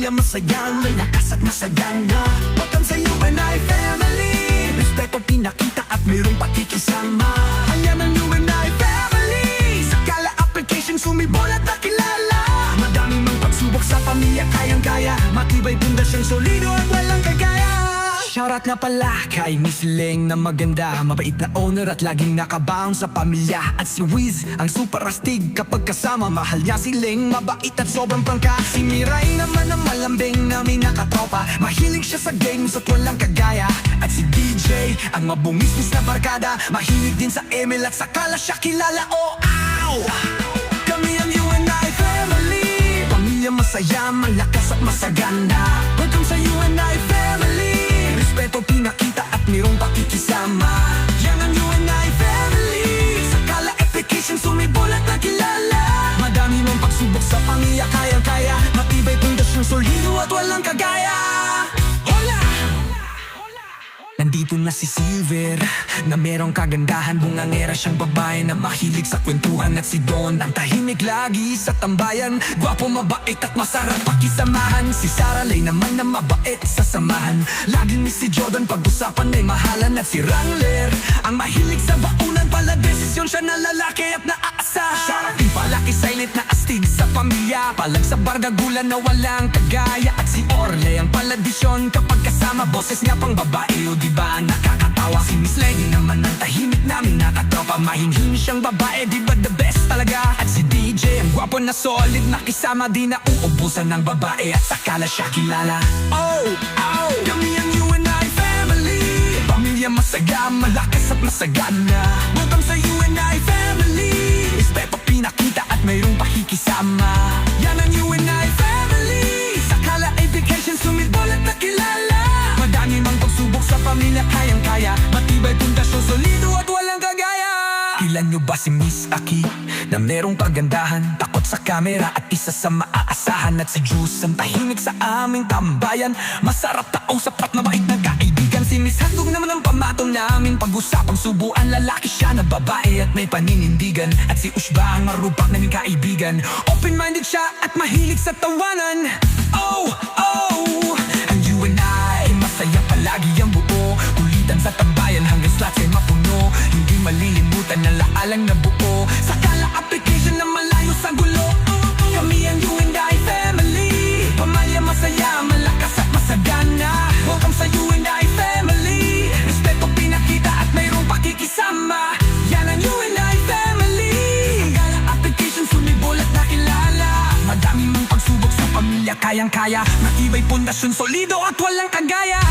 Pamilya masaya, may lakas at masagana. Welcome sa UNI family. Respeto pinakita at mayroong pakikisama. Hanya ng UNI family. Sakala application sumibol at nakilala. Madaming mang pagsubok sa pamilya, kayang-kaya. Matibay pundasyon, solido at walang kagaya. Shoutout nga pala kay Miss Leng na maganda, mabait na owner at laging nakabound sa pamilya. At si Wiz, ang super astig kapag kasama. Mahal niya si Leng, mabait at sobrang prangka. Si Miray naman ang malambing na may nakatropa. Mahilig siya sa games at walang kagaya. At si DJ, ang mabungisnis na barkada. Mahilig din sa ML at sakala siya kilala. Oh, ow! Kami ang UNI family. Pamilya masaya, malakas at masagana. Welcome sa UNI family. Respeto pinakita at mayroong pakikisama. Yan ang UNI family. Sakala application sumibol at nakilala. Madami mong pagsubok sa pamilya, kayang-kaya. Matibay pundasyon, solido at walang kagaya. Hola! Nandito na si Silver, na merong kagandahan. Bungangera siyang babae na mahilig sa kwentuhan. At si Don, ang tahimik lagi sa tambayan. Gwapo, mabait at masarap pakisamahan. Si Sarah Lay naman na mabait sa samahan. Laging ni si Jordan pag-usapan ay mahalan. At si Wrangler, ang mahilig sa baunan. Pala desisyon siya na lalaki at naaasahan. Sarah din palaki, silent na astig sa pamilya. Palag sa bardagulan na walang kagaya. At si Orle, ang paladisyon kapag kasama. Boses niya pang babae, o diba nakakatawa. Si Miss Lenny naman ang tahimik namin nakatropa. Mahinhin siyang babae, diba the best talaga. At si DJ, ang gwapo na solid, nakisama di na uubusan ng babae. At sakala siya kilala. Oh, oh, kami ang UNI family. Pamilya masaya, malakas at masagana. Welcome sa UNI family. Respeto pinakita at mayroong pakikisama. Yan ang UNI family. Sakala application sumibol at nakilala. Madami mang pagsubok sa pamilya, kayang-kaya. Matibay pundasyon, solido at walang kagaya. Ilan nyo ba si Miss Aki na merong kagandahan? Takot sa kamera at isa sa maaasahan. At si Juice, ang tahimik sa aming tambayan. Masarap taong sapat na bait ng kaibigan. Si Miss Handog naman ang pamato namin. Pag-usapang subuan, lalaki siya na babae at may paninindigan. At si Ushba, ang marupak naming kaibigan. Open-minded siya at mahilig sa tawanan. Oh, oh, ang UNI masaya palagi ang buo. Kulitan sa tambayan hanggang slots ay mapuno. Hindi malilimutan na laalang na buo. Sakala application na malayo sa gulo. Kami ang UNI family. Pamilya masaya, malakas at masagana. Welcome sa UNI family. Respeto pinakita at mayroong pakikisama. Yan ang UNI family. Sakala application sumibol at nakilala. Madami mong pagsubok sa pamilya, kayang-kaya. Matibay pundasyon, solido at walang kagaya.